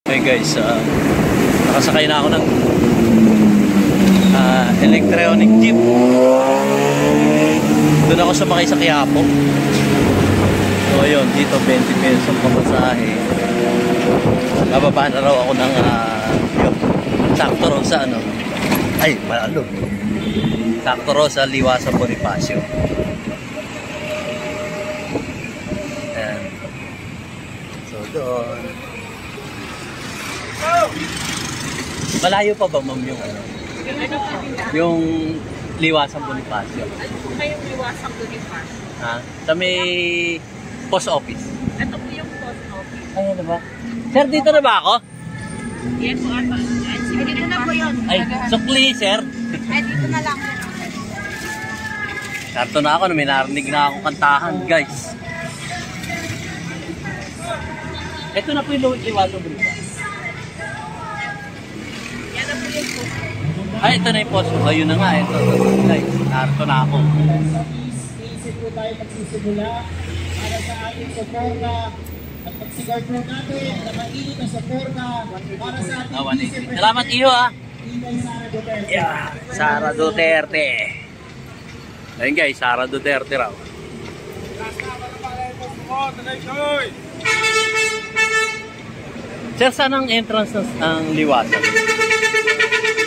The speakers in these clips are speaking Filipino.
Okay guys, nakasakay na ako ng electronic jeep. Doon ako sumakay sa Quiapo. So ayun, dito 20 pesos pamasahe. Bababa na raw ako ng yun, sakto raw sa ano. Ay, malalo. Sakto raw sa Liwasang Bonifacio. Ayan. So doon. Malayo pa ba, ma'am, yung ano? Yung Liwasang Bonifacio. Ano po kayong Liwasang Bonifacio? Ha? Sa may post office. Ito po yung post office. Ay, ano ba? Sir, dito na ba ako? Yan po ata. Ay, dito na po yun. Ay, sukli, sir. Ay, dito na lang. Sarto na ako, may narinig na akong kantahan, guys. Ito na po yung Liwasang Bonifacio. Yan na po yung post. Ay, ito na yung post. Ayun na nga, ito. Guys, sarto na ako. Isip po tayo magsisimula para sa ating suporta at pagsigard po natin na mainit na suporta para sa ating Salamat iyo ha. Inday Sara Duterte. Yeah, Sara Duterte. Ayun guys, Sara Duterte raw. Sir, saan ang entrance ng Liwasan?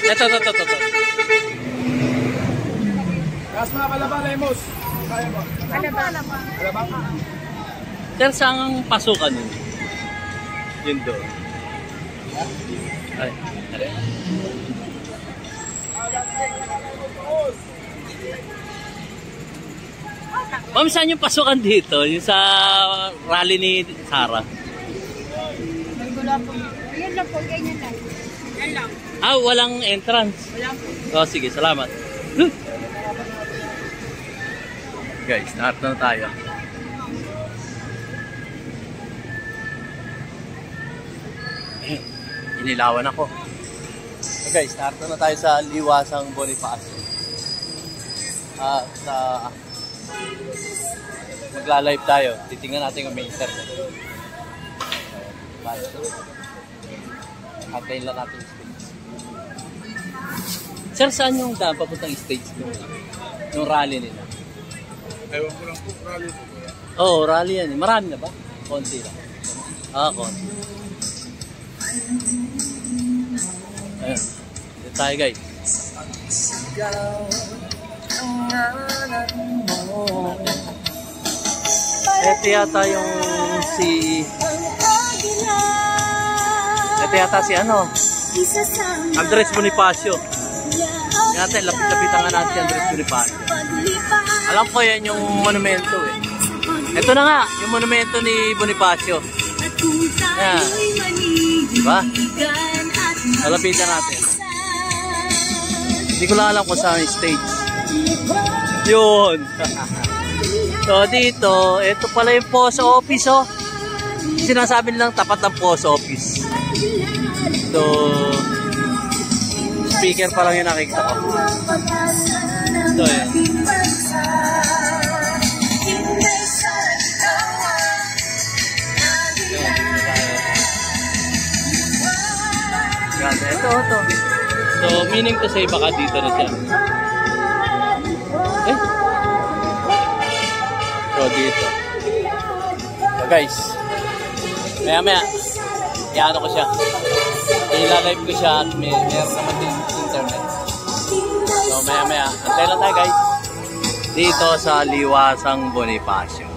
Ito. Gas mga Kalaban, Lemos. Kaya mo. Kalaban. Sir, saan ang pasukan nun? Yun doon. Ay, ari. Ma'am, saan yung pasukan dito? Yung sa rally ni Sara? Wala po. Ayan lang po, ganyan lang. Yan lang. Ah, walang entrance. Wala po. Oh, sige, salamat. Guys, naharap na tayo. Ayun, inilawan ako. So guys, naharap na tayo sa Liwasang Bonifacio. Magla-live tayo. Titingnan natin kung may internet. Antayin lang natin yung stage. Sir, saan yung daan papuntang stage yung rally nila? Ewan ko lang po, rally po. Oo, rally yan. Marami na ba? Konti lang. Konti. Ayun. Dito tayo guys. Ito yata yung Ito yata si ano? Andres Bonifacio. Yata, lapit-lapitan nga natin si Andres Bonifacio. Alam ko yan yung monumento eh. Ito na nga, yung monumento ni Bonifacio. Ayan. Diba? Lapitan natin. Hindi ko lang alam kung saan yung stage. Yun. So dito, ito pala yung post office oh. Sinasabi nilang tapat ng post office. So speaker pa lang yung nakikita ko. So yan. Ganda, ito. So meaning to say baka dito na siya. So dito. So guys, maya iano ko siya, ilalive ko siya at meron naman din internet. So maya antay lang tayo guys dito sa Liwasang Bonifacio.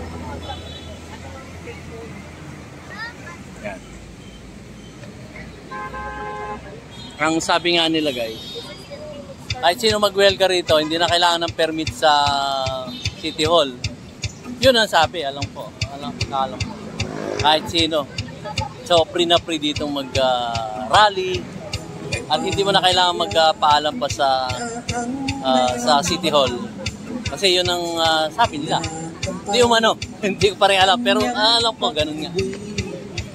Yan. Ang sabi nga nila guys, kahit sino mag-welga rito, hindi na kailangan ng permit sa City Hall. Yun ang sabi, alam ko. Kahit sino. So, free na free ditong mag-rally. At hindi mo na kailangan magpaalam pa sa City Hall. Kasi yun ang sabi nila. Hindi umano. Hindi ko pa rin alam. Pero alam ko, ganun nga.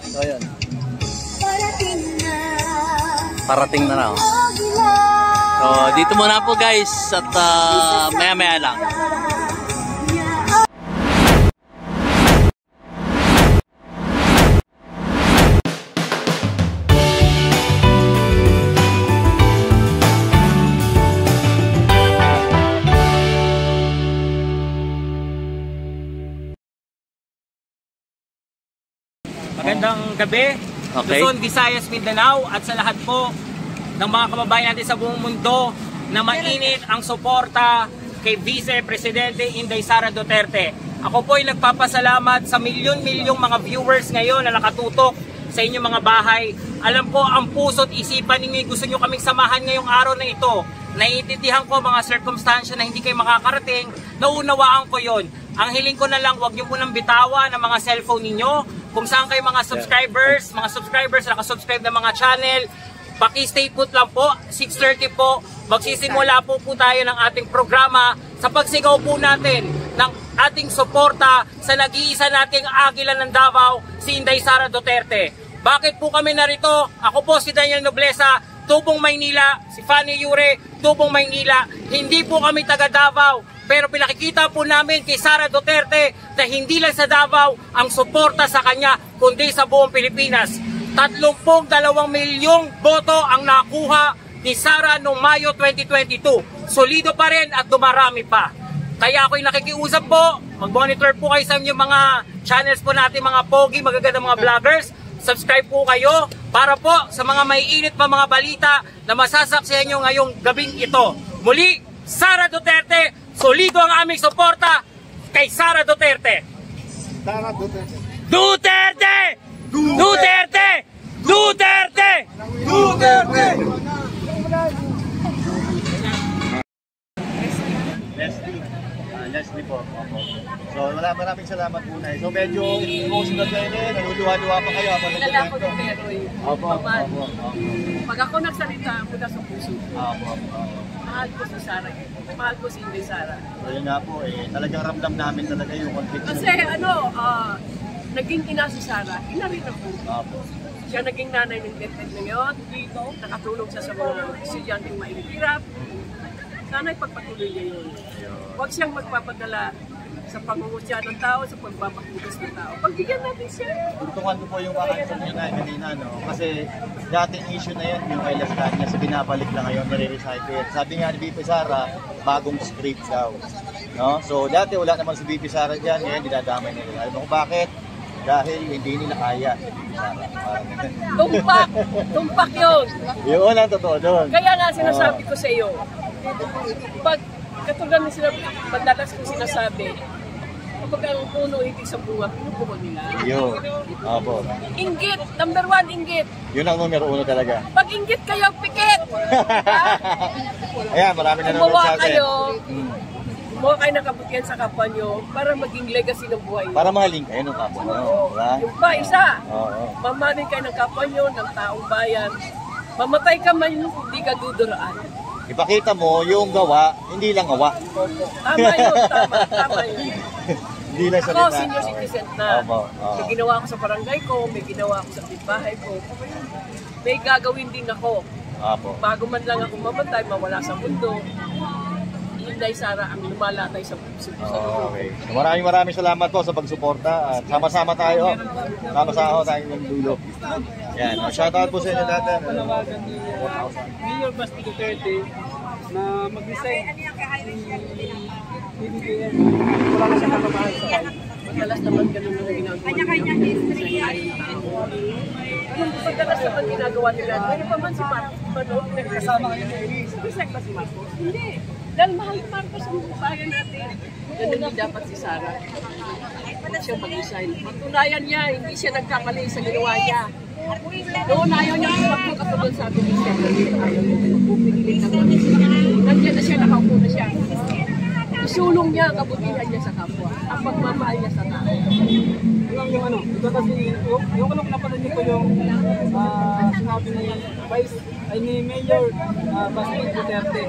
So, yun. Parating na ako. So, dito muna po guys. At maya-maya lang. gabi. Okay. Luzon, Visayas, Mindanao at sa lahat po ng mga kababayan natin sa buong mundo na mainit ang suporta kay Vice Presidente Inday Sara Duterte. Ako po ay nagpapasalamat sa milyon-milyong mga viewers ngayon na nakatutok sa inyong mga bahay. Alam ko ang puso't isipan ninyo, gusto nyo kaming samahan ngayong araw na ito. Naiintindihan ko mga circumstansya na hindi kayo makakarating, naunawaan ko yon. Ang hiling ko na lang, huwag nyo munang bitawan ng mga cellphone ninyo. Kung saan kayo mga subscribers nakasubscribe ng mga channel, paki-stay put lang po, 6:30 po, magsisimula po tayo ng ating programa sa pagsigaw po natin ng ating suporta sa nag-iisa nating agila ng Davao, si Inday Sara Duterte. Bakit po kami narito? Ako po si Daniel Nobleza, Tubong Maynila, si Fanny Yure, Tubong Maynila. Hindi po kami taga Davao, pero pinakikita po namin kay Sara Duterte na hindi lang sa Davao ang suporta sa kanya, kundi sa buong Pilipinas. 32 milyong boto ang nakuha ni Sara noong Mayo 2022. Solido pa rin at dumarami pa. Kaya ako'y nakikiusap po, mag-monitor po kayo sa inyong mga channels po natin, mga pogi, magagandang mga vloggers. Subscribe po kayo para po sa mga maiinit pa mga balita na masasaksihan nyo ngayong gabing ito. Muli, Sara Duterte, solido ang aming suporta kay Sara Duterte. Sara Duterte. Duterte! Duterte! Duterte! Duterte! Leslie po. Opo. So maraming salamat po na. So medyo emotional kayo din, naluluwa-luwa pa kayo ako Kilala ko ng Peroy. Opo. Pag ako nagsalita, mula sa puso. Opo. Mahal ko si Sara. Mahal ko si Inday Sara. So yun nga po, talagang ramdam namin talaga yung conflict. Kasi naging ina si Sara, ina rin ako. Opo. Siya naging nanay ng DepEd ngayon. Nakatulong siya sa mga estudyanteng mahihirap. Sana ipagpatuloy niya yun. Huwag siyang magpapadala sa pangungutya ng tao, sa pagbabakugas ng tao. Pagbigyan natin siya. Tungtungan ko po yung kakanto niyo na kanina, no? Kasi dating issue na yun, yung kay Las Cañas, binabalik lang ngayon, nire-recycle. Sabi nga ni BP Sara, bagong script daw. No? So dati wala naman si BP Sara dyan, ngayon dinadamay nila. Alam mo kung bakit? Dahil hindi nila kaya. Tumpak! Tumpak yun! Yun ang totoo doon. Kaya nga sinasabi ko sa iyo, pag katulad ng sila, madalas ko sinasabi, kapag ang puno hindi sa bunga, pinupuno nila. Yun. Opo. Inggit! Number 1, inggit! Yun ang numero 1 talaga. Pag inggit kayo, pikit! Ayan, marami na nanonood sa atin. Gumawa kayo ng kabutihan sa kapwa nyo para maging legacy ng buhay. Para mahaling kayo ng kapwa nyo. Diba? Yung pa, isa. Oo. Mamahalin kayo ng kapwa nyo, ng taong bayan. Mamatay ka man, hindi ka duduraan. Ipakita mo yung gawa, hindi lang gawa. Tama yun, tama yun. Hindi lang Ako, salita. senior citizen na. May ginawa ko sa barangay ko, may ginawa ko sa bahay ko. May gagawin din ako. Opo. Bago man lang ako mamatay, mawala sa mundo. Inday Sara ang lumalatay sa puso. Okay. So, maraming salamat po sa pagsuporta. At sama-sama tayo. Sama-sama tayo ng dulo. Yan. Shoutout po sa inyo natin. Panawagan ni Mayor Basti Duterte na mag-resign BBM. Wala na siya kapamahal sa bayan. Madalas naman ganun ang ginagawa nila. Kanya-kanyang history yan. Madalas naman ginagawa nila. Pero pa man si Marcos, Kasama kayo ni Elise. Resign ba si Marcos? Hindi. Dahil mahal ni Marcos ang bayan natin. Ganun din dapat si Sara. Huwag siyang mag-resign. Matunayan niya, hindi siya nagkamali sa ginawa niya. Doon ayaw niya magpapakatulad sa atin. Ayaw niya pupigilit ng mga siya. Nandiyan na siya, nakaupo na siya. Isulong niya ang kabutihan niya sa kapwa. Ang pagmamahal niya sa tao. Yung ano, ito kasi, yung ano napanood ko yung sinabi ni Mayor Basti Duterte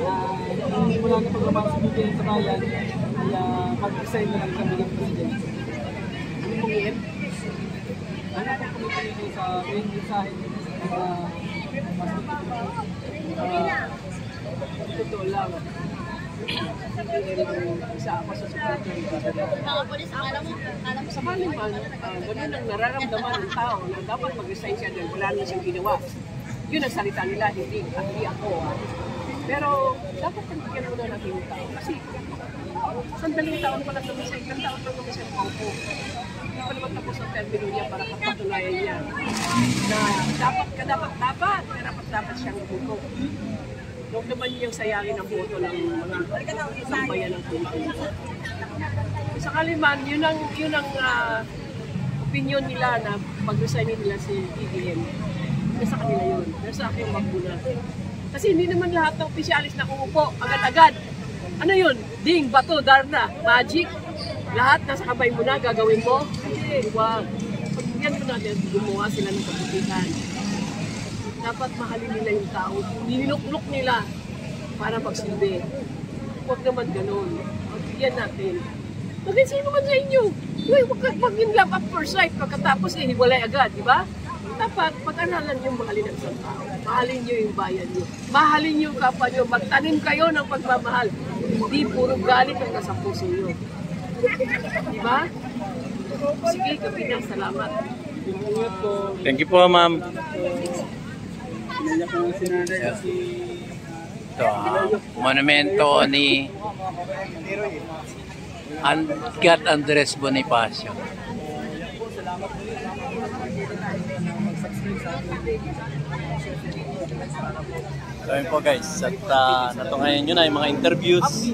na mula na pagmamahal sa BBM sa bayan ay mag-resign na lang kami ng president. Ano pong Ano pong kumipili sa main mensahe totoo lang. Isa ako sa supporter. Sakali man, ganun ang nararamdaman ng tao na dapat mag-resign siya dahil wala na siyang ginawa. Yun ang salita nila, hindi ako. Pero dapat pagpigyan muna natin yung tao. Kasi sandaling taon pa lang kami sa isang taon pa kami sa pangko. hindi pa naman tapos ang termino niya para kapatunayan niya na dapat siyang buko. Huwag naman niyang sayangin ang boto ng mga sambayan ng Pilipinas. Sa kaliman, yun ang opinion nila na pag-resignin nila si BBM. Sa kanila yun. Pero sa akin, wag muna. Kasi hindi naman lahat ng opisyalis na umupo agad-agad. Ano yun? Ding, bato, darna, magic. Lahat nasa kamay mo na, gagawin mo. Hindi, wag. Pagyan mo natin, gumawa sila ng kabutihan. Dapat mahalin nila yung tao. Ninuklok nila para magsilbi. Huwag naman ganun. Pagyan natin. Bakit sino man sa inyo? Uy, wag yung love at first sight. Pagkatapos, hiwalay agad, di ba? Dapat pag-aralan nyo mahalin ang isang tao. Mahalin nyo yung bayan nyo. Mahalin nyo yung kapwa nyo. Magtanim kayo ng pagmamahal. Hindi puro galit ang nasa puso nyo. Diba? Sige, Kapina, salamat. Thank you po, ma'am. Ito, monumento ni Gat Andres Bonifacio. So yun po guys, at natungayan nyo na yung mga interviews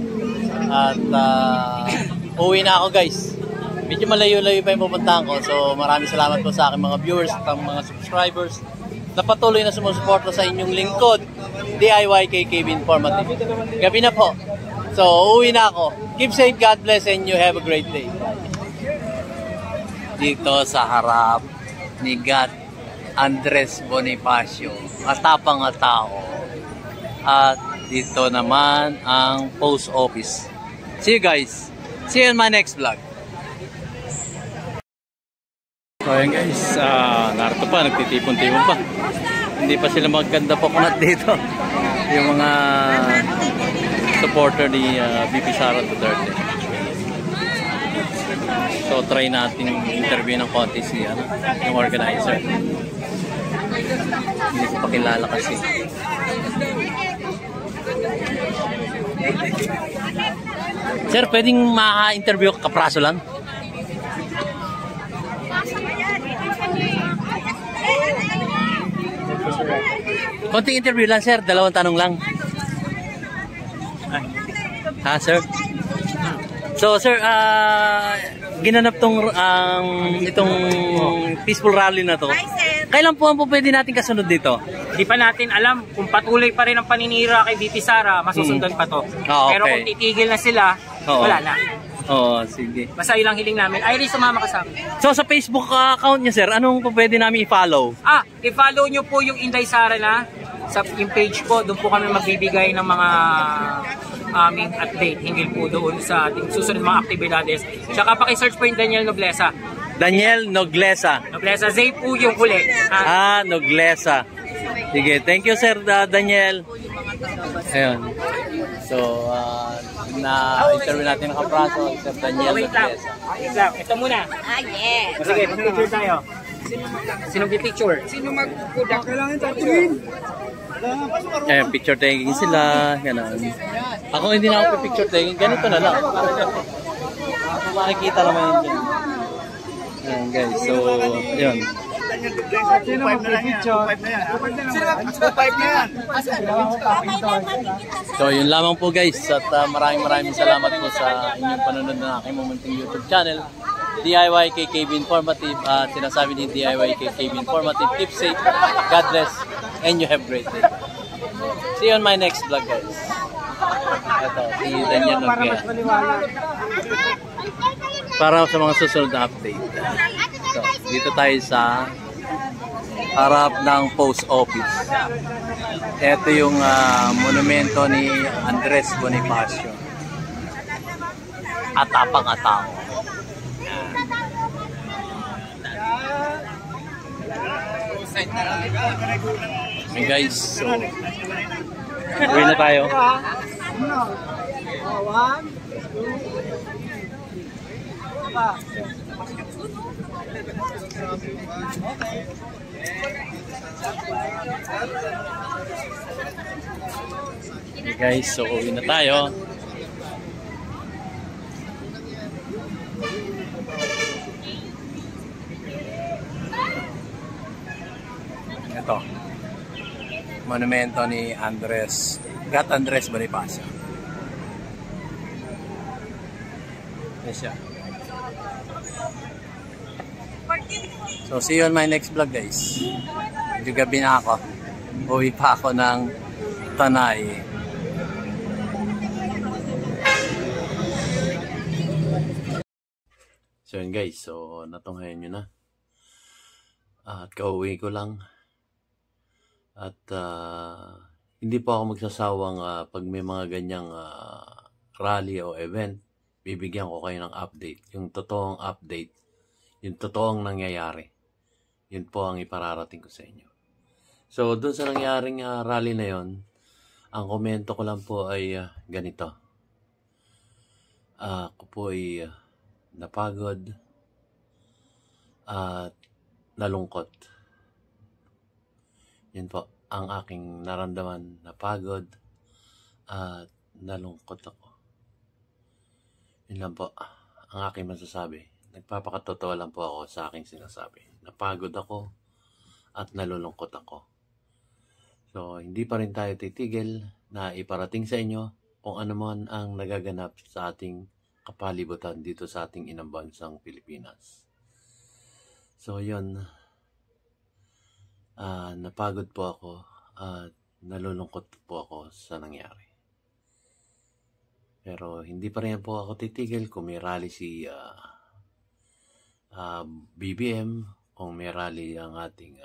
at uwi na ako guys. Medyo malayo-layo pa yung pupuntahan ko, so maraming salamat po sa aking mga viewers at mga subscribers na patuloy na sumusuporta sa inyong lingkod, DIYKKB Informative. Gabi na po, so uwi na ako. Keep safe, God bless, and you have a great day. Dito sa harap ni Gat Andres Bonifacio, matapang na tao. At dito naman ang post office. See you guys. See you in my next vlog. So ayan guys, narito pa, nagtitipon-tipon pa. Hindi pa sila maganda po kunat dito. Yung mga supporter ni VP Sara Duterte. So try natin interview ng konti si yung organizer. Hindi ko pa kilala kasi. Sir, pwedeng ma-interview kapraso lang? Konting interview lang sir, 2 tanong lang. Ha sir? So sir, ginanap itong peaceful rally na to. Kailan po pwede natin kasunod dito? Di pa natin alam kung patuloy pa rin ang paninira kay VP Sara, masusundan pa to. Okay. Pero kung titigil na sila, wala na. Oo, sige. Basta ilang hiling namin. Iris, sumama ka sa amin. So sa Facebook account niya sir, anong po pwede namin i-follow? I-follow nyo po yung Inday Sara na sa yung page ko. Doon po kami magbibigay ng mga aming update hinggil po doon sa ating susunod mga aktibidades. Tsaka paki-search po yung Daniel Noglesa. Daniel Noglesa. Noglesa, Zay po yung huli. Noglesa. Sige, thank you sir Daniel. Ayun. So, na-interview natin ang kapraso, Sir Daniel Noglesa. Wait lang, ito muna. Yes. Sige, mag-picture tayo. Sinong picture? Sino mag-kudak? Kailangan tatiin. Ayun, picture taking sila. Ganun. Ako hindi na ako picture taking. Ganito na lang. Makikita naman yun dyan. Ayan guys, so, yun. Sino mag-picture? So yun lamang po guys at maraming salamat po sa inyong panonood ng aking munting YouTube channel DIYKKB Informative at sinasabi ni DIYKKB Informative, keep safe, God bless, and you have a great day. See you on my next vlog guys. Ito, si Daniel Noguera para sa mga susunod na update. So, dito tayo sa harap ng post office. Ito yung monumento ni Andres Bonifacio. Atapang-atao. Okay guys, so uwi na tayo. 1, 2, 3. Okay guys, so uwi na tayo. Ito. Monumento ni Gat Andres Bonifacio. Yan siya. So, see you on my next vlog, guys. Medyo gabi na ako. Uwi pa ako ng Tanay. So, yun guys. So, natunghayan nyo na. At kauwi ko lang. At hindi po ako magsasawang pag may mga ganyang rally o event, bibigyan ko kayo ng update. Yung totoong update. Yung totoong nangyayari. Yun po ang ipararating ko sa inyo. So, dun sa nangyaring rally na yon, ang komento ko lang po ay ganito. Ako po ay napagod at nalungkot. Yun po ang aking naramdaman, napagod at nalungkot ako. Yun lang po ang aking masasabi. Nagpapakatotoo lang po ako sa aking sinasabi. Napagod ako at nalulungkot ako. So, hindi pa rin tayo titigil na iparating sa inyo kung ano man ang nagaganap sa ating kapalibutan dito sa ating inang bansang Pilipinas. So, yun. Napagod po ako at nalulungkot po ako sa nangyari. Pero hindi pa rin po ako titigil kung may rally si BBM, kung may rally ang ating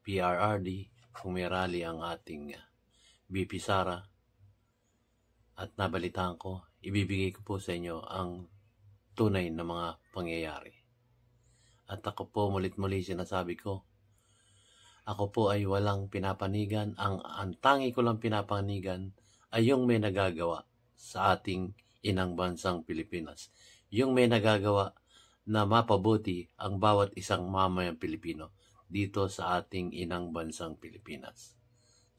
PRRD, kung may rally ang ating BP Sara. At nabalitaan ko, ibibigay ko po sa inyo ang tunay na mga pangyayari. At ako po mulit-muli sinasabi ko, ako po ay walang pinapanigan. Ang tangi ko lang pinapanigan ay yung may nagagawa sa ating inang bansang Pilipinas. Yung may nagagawa na mapabuti ang bawat isang mamayang Pilipino dito sa ating inang bansang Pilipinas.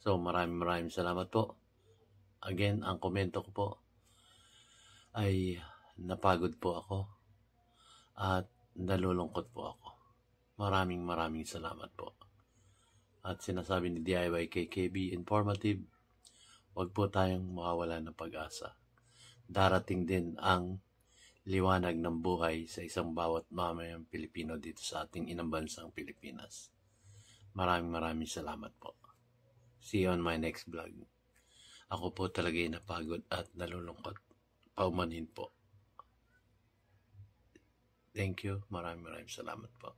So maraming salamat po. Again, ang komento ko po ay napagod po ako at nalulungkot po ako. Maraming salamat po. At sinasabi ni DIY KKB Informative, huwag po tayong mawawala ng pag-asa. Darating din ang liwanag ng buhay sa isang bawat mamayang Pilipino dito sa ating inang bansang Pilipinas. Maraming salamat po. See you on my next vlog. Ako po talaga'y napagod at nalulungkot. Paumanhin po. Thank you. Maraming salamat po.